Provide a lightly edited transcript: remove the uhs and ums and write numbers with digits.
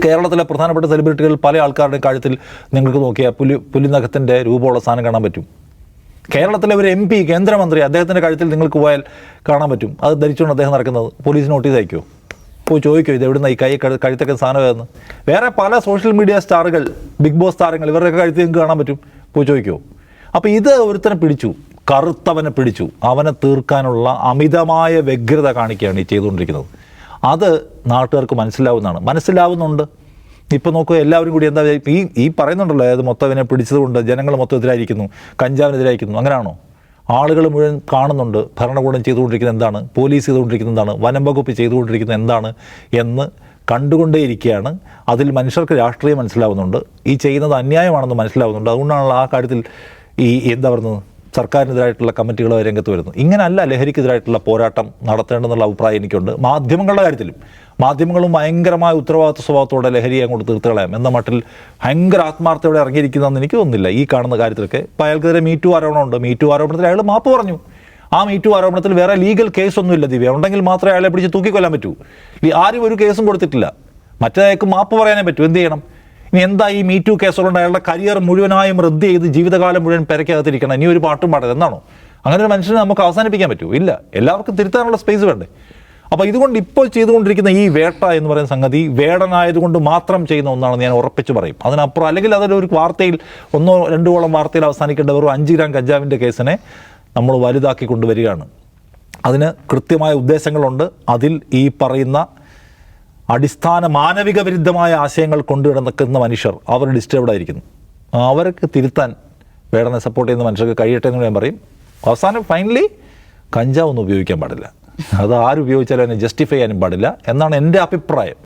കേരളത്തിലെ പ്രധാനപ്പെട്ട സെലിബ്രിറ്റികൾ പല ആൾക്കാരുടെയും കാര്യത്തിൽ നിങ്ങൾക്ക് നോക്കിയാൽ പുലിനഖത്തിൻ്റെ രൂപമുള്ള സാധനം കാണാൻ പറ്റും. കേരളത്തിലെ ഒരു MP കേന്ദ്രമന്ത്രി അദ്ദേഹത്തിൻ്റെ കാര്യത്തിൽ നിങ്ങൾക്ക് പോയാൽ കാണാൻ പറ്റും. അത് ധരിച്ചുകൊണ്ട് അദ്ദേഹം നടക്കുന്നത്. പോലീസ് നോട്ടീസ് അയക്കുമോ? പോയി ചോദിക്കുമോ ഇത് എവിടുന്ന ഈ കഴുത്തൊക്കെ സാധനം ഏതെന്ന്? വേറെ പല സോഷ്യൽ മീഡിയ സ്റ്റാറുകൾ, ബിഗ് ബോസ് താരങ്ങൾ, ഇവരുടെയൊക്കെ കഴുത്തിൽ നിങ്ങൾക്ക് കാണാൻ പറ്റും. പോയി ചോദിക്കുമോ? അപ്പോൾ ഇത് ഒരുത്തനെ പിടിച്ചു, കറുത്തവനെ പിടിച്ചു, അവനെ തീർക്കാനുള്ള അമിതമായ വ്യഗ്രത കാണിക്കുകയാണ് ഈ ചെയ്തുകൊണ്ടിരിക്കുന്നത്. അത് നാട്ടുകാർക്ക് മനസ്സിലാവുന്നുണ്ട്. ഇപ്പോൾ നോക്കുക, എല്ലാവരും കൂടി എന്താ ഈ പറയുന്നുണ്ടല്ലോ, അതായത് മൊത്തം ഇവനെ പിടിച്ചതുകൊണ്ട് ജനങ്ങൾ മൊത്തം എതിരായിരിക്കുന്നു, കഞ്ചാവിനെതിരായിരിക്കുന്നു. അങ്ങനെയാണോ? ആളുകൾ മുഴുവൻ കാണുന്നുണ്ട് ഭരണകൂടം ചെയ്തുകൊണ്ടിരിക്കുന്നത് എന്താണ്, പോലീസ് ചെയ്തുകൊണ്ടിരിക്കുന്നത് എന്താണ്, വനം വകുപ്പ് ചെയ്തുകൊണ്ടിരിക്കുന്നത് എന്താണ് എന്ന് കണ്ടുകൊണ്ടേയിരിക്കുകയാണ്. അതിൽ മനുഷ്യർക്ക് രാഷ്ട്രീയം മനസ്സിലാവുന്നുണ്ട്, ഈ ചെയ്യുന്നത് അന്യായമാണെന്ന് മനസ്സിലാവുന്നുണ്ട്. അതുകൊണ്ടാണ് ആ കാര്യത്തിൽ എന്താ പറയുന്നത്, സർക്കാരിനെതിരായിട്ടുള്ള കമ്മിറ്റികൾ രംഗത്ത് വരുന്നു. ഇങ്ങനെയല്ല ലഹരിക്കെതിരായിട്ടുള്ള പോരാട്ടം നടത്തേണ്ടെന്നുള്ള അഭിപ്രായം എനിക്കുണ്ട്. മാധ്യമങ്ങളുടെ കാര്യത്തിലും മാധ്യമങ്ങളും ഭയങ്കരമായ ഉത്തരവാദിത്വ സ്വഭാവത്തോടെ ലഹരിയെ അങ്ങോട്ട് തീർത്ത് കളയാം എന്ന മട്ടിൽ ഭയങ്കര ആത്മാർത്ഥയോടെ ഇറങ്ങിയിരിക്കുന്നതെന്ന് എനിക്ക് തോന്നുന്നില്ല ഈ കാണുന്ന കാര്യത്തിലൊക്കെ. ഇപ്പോൾ അയാൾക്കെതിരെ മീറ്റു ആരോപണമുണ്ട്. മീറ്റു ആരോപണത്തിൽ അയാൾ മാപ്പ് പറഞ്ഞു. ആ മീറ്റു ആരോപണത്തിൽ വേറെ ലീഗൽ കേസൊന്നുമില്ല ദിവ്യ. ഉണ്ടെങ്കിൽ മാത്രമേ അയാളെ പിടിച്ച് തൂക്കിക്കൊല്ലാൻ പറ്റൂ. ആരും ഒരു കേസും കൊടുത്തിട്ടില്ല. മറ്റേ അയാൾക്ക് മാപ്പ് പറയാനേ പറ്റൂ. എന്ത് ചെയ്യണം? ഇനി എന്താ ഈ മീറ്റു കേസുകൊണ്ട് അയാളുടെ കരിയർ മുഴുവനായും റദ്ദ് ചെയ്ത് ജീവിതകാലം മുഴുവൻ പെരക്കകത്തിരിക്കണം, ഇനി ഒരു പാട്ടും പാടരുത് എന്നാണോ? അങ്ങനെ ഒരു മനുഷ്യനെ നമുക്ക് അവസാനിപ്പിക്കാൻ പറ്റുമോ? ഇല്ല. എല്ലാവർക്കും തിരുത്താനുള്ള സ്പേസ് വേണ്ടേ? അപ്പോൾ ഇതുകൊണ്ട് ഇപ്പോൾ ചെയ്തുകൊണ്ടിരിക്കുന്ന ഈ വേട്ട എന്ന് പറയുന്ന സംഗതി വേടനായതുകൊണ്ട് മാത്രം ചെയ്യുന്ന ഒന്നാണെന്ന് ഞാൻ ഉറപ്പിച്ച് പറയും. അതിനപ്പുറം അല്ലെങ്കിൽ അതൊരു വാർത്തയിൽ 1-2 വാർത്തയിൽ അവസാനിക്കേണ്ട വെറും 5 ഗ്രാം കഞ്ചാവിൻ്റെ കേസിനെ നമ്മൾ വലുതാക്കി കൊണ്ടുവരികയാണ്. അതിന് കൃത്യമായ ഉദ്ദേശങ്ങളുണ്ട്. അതിൽ ഈ പറയുന്ന അടിസ്ഥാന മാനവിക വിരുദ്ധമായ ആശയങ്ങൾ കൊണ്ടുകിടക്കുന്ന മനുഷ്യർ അവർ ഡിസ്റ്റർബ്ഡ് ആയിരിക്കുന്നു. അവർക്ക് തിരുത്താൻ വേടനെ സപ്പോർട്ട് ചെയ്യുന്ന മനുഷ്യർക്ക് കഴിയട്ടെ എന്ന് ഞാൻ പറയും. അവസാനം ഫൈനലി കഞ്ചാവൊന്നും ഉപയോഗിക്കാൻ പാടില്ല. അത് ആരുപയോഗിച്ചാലും അതിനെ ജസ്റ്റിഫൈ ചെയ്യാനും പാടില്ല എന്നാണ് എൻ്റെ അഭിപ്രായം.